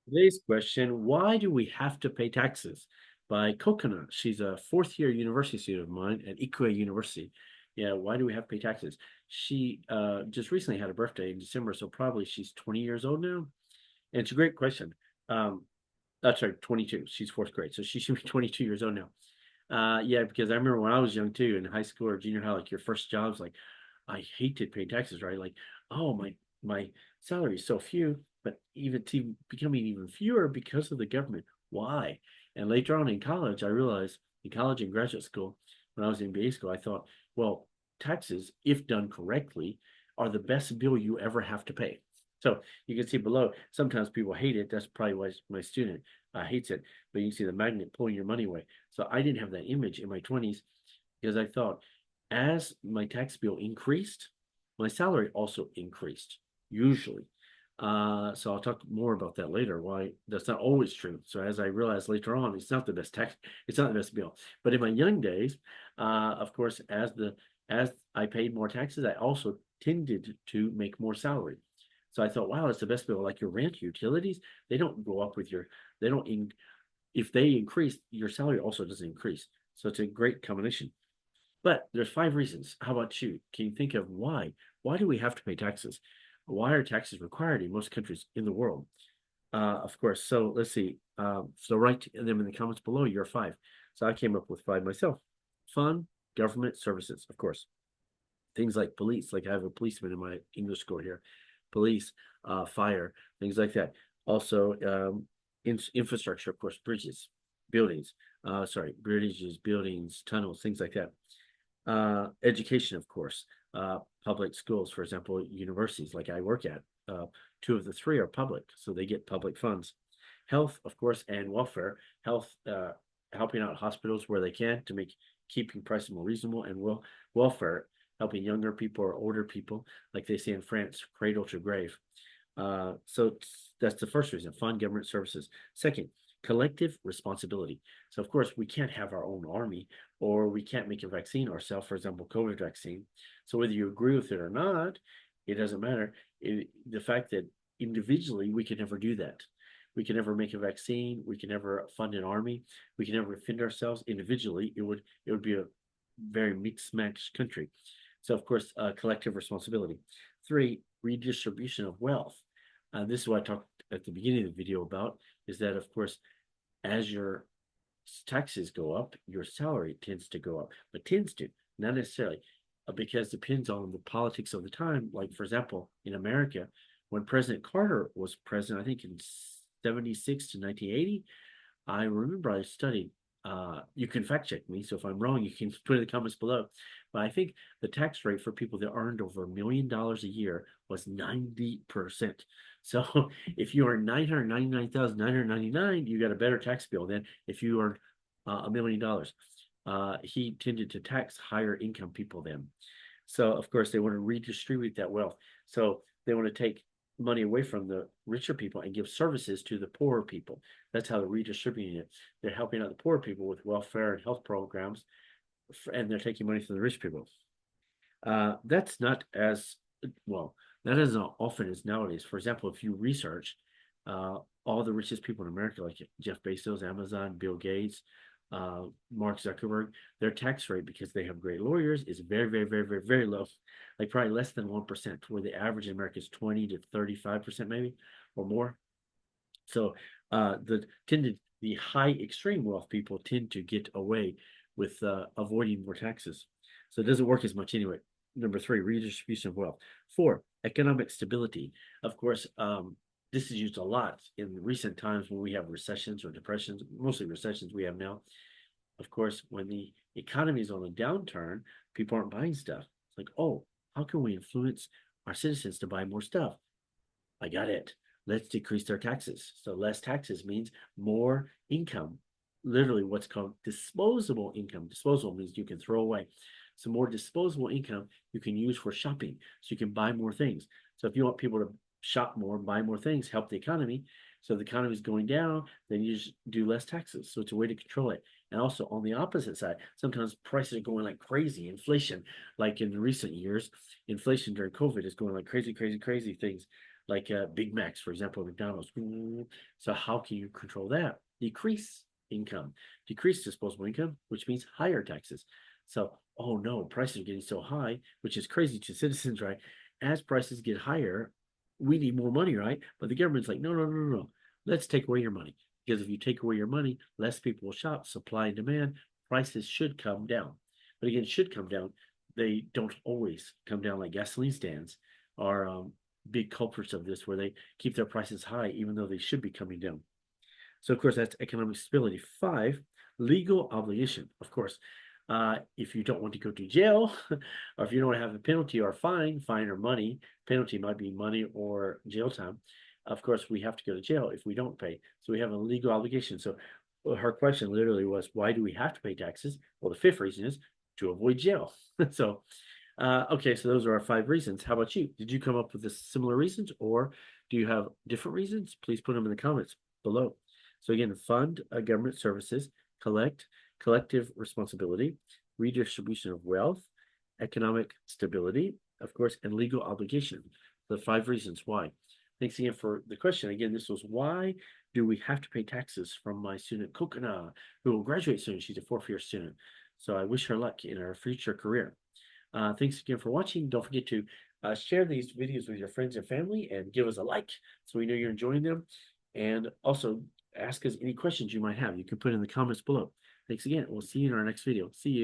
Today's question, why do we have to pay taxes? By Kokona. She's a fourth year university student of mine at Ikuei University. Yeah, why do we have to pay taxes? She just recently had a birthday in December, so probably she's 20 years old now. And it's a great question. Um, that's right, 22. She's fourth grade, so she should be 22 years old now. Yeah, because I remember when I was young too, in high school or junior high, like your first job's like, I hated paying taxes, right? Like, oh my salary is so few, but even to becoming even fewer because of the government. Why? And later on in college, I realized in college and graduate school, when I was in MBA school, I thought, well, taxes, if done correctly, are the best bill you ever have to pay. So you can see below, sometimes people hate it. That's probably why my student hates it. But you can see the magnet pulling your money away. So I didn't have that image in my 20s because I thought as my tax bill increased, my salary also increased, usually. So I'll talk more about that later, why that's not always true. So as I realized later on, it's not the best tax, it's not the best bill. But in my young days, of course, as I paid more taxes, I also tended to make more salary. So I thought, wow, that's the best bill. Like your rent, utilities, they don't go up with your, they don't in, if they increase, your salary also doesn't increase. So it's a great combination. But there's five reasons. How about you? Can you think of why? Why do we have to pay taxes? Why are taxes required in most countries in the world? Of course. So let's see. So write them in the comments below. Your five. So I came up with five myself. Fund, government services, of course. Things like police. Like I have a policeman in my English school here. Police, fire, things like that. Also, infrastructure, of course, bridges, buildings. Sorry, bridges, buildings, tunnels, things like that. Education, of course, public schools, for example, universities like I work at, two of the three are public, so they get public funds. Health, of course, and welfare. Health, helping out hospitals where they can to make keeping prices more reasonable, and welfare, helping younger people or older people, like they say in France, cradle to grave. So that's the first reason, fund government services. Second, collective responsibility. So of course we can't have our own army or we can't make a vaccine ourselves, for example, COVID vaccine. So whether you agree with it or not, it doesn't matter. The fact that individually we can never do that. We can never make a vaccine. We can never fund an army. We can never defend ourselves individually. It would be a very mixed match country. So of course, collective responsibility. Three, redistribution of wealth. This is what I talked at the beginning of the video about, is that of course, as your taxes go up, your salary tends to go up, but tends to, not necessarily, because it depends on the politics of the time. Like, for example, in America, when President Carter was president, I think in 76 to 1980, I remember I studied. You can fact check me. So if I'm wrong, you can put in the comments below. But I think the tax rate for people that earned over $1 million a year was 90%. So if you earn 999,999, you got a better tax bill than if you earned $1 million. He tended to tax higher income people then. So of course they want to redistribute that wealth. So they want to take money away from the richer people and give services to the poorer people. That's how they're redistributing it. They're helping out the poor people with welfare and health programs, and they're taking money from the rich people. That's not as well, not as often as nowadays. For example, if you research all the richest people in America, like Jeff Bezos, Amazon, Bill Gates, Mark Zuckerberg, their tax rate, because they have great lawyers, is very, very, very, very, very low, like probably less than 1%, where the average in America is 20 to 35%, maybe or more. So the high extreme wealth people tend to get away with avoiding more taxes. So it doesn't work as much anyway. Number three, redistribution of wealth. Four, economic stability. Of course, this is used a lot in recent times when we have recessions or depressions, mostly recessions we have now. Of course, when the economy is on a downturn, people aren't buying stuff. It's like, oh, how can we influence our citizens to buy more stuff? I got it. Let's decrease their taxes. So less taxes means more income. Literally, what's called disposable income. Disposable means you can throw away. So more disposable income you can use for shopping. So you can buy more things. So if you want people to shop more, buy more things, help the economy. So if the economy is going down, then you just do less taxes. So it's a way to control it. And also on the opposite side, sometimes prices are going like crazy. Inflation, like in recent years, inflation during COVID is going like crazy, crazy, crazy things. like Big Macs, for example, McDonald's. So how can you control that? Decrease income, decrease disposable income, which means higher taxes. So, oh no, prices are getting so high, which is crazy to citizens, right? As prices get higher, we need more money, right? But the government's like, no, no, no, no, no. Let's take away your money. Because if you take away your money, less people will shop, supply and demand, prices should come down. But again, should come down. They don't always come down like gasoline stands are big culprits of this, where they keep their prices high even though they should be coming down. So, of course, that's economic stability. Five, legal obligation. Of course, if you don't want to go to jail, or if you don't want to have a penalty or fine or money, penalty might be money or jail time. Of course, we have to go to jail if we don't pay. So we have a legal obligation. So her question literally was, why do we have to pay taxes? Well, the fifth reason is to avoid jail. So, okay, so those are our five reasons. How about you? Did you come up with the similar reasons, or do you have different reasons? Please put them in the comments below. So again, fund government services, collective responsibility, redistribution of wealth, economic stability, of course, and legal obligation. The five reasons why. Thanks again for the question. Again, this was, why do we have to pay taxes, from my student Kokona, who will graduate soon. She's a fourth-year student. So I wish her luck in her future career. Thanks again for watching. Don't forget to share these videos with your friends and family, and give us a like so we know you're enjoying them. And also ask us any questions you might have. You can put in the comments below. Thanks again. We'll see you in our next video. See you.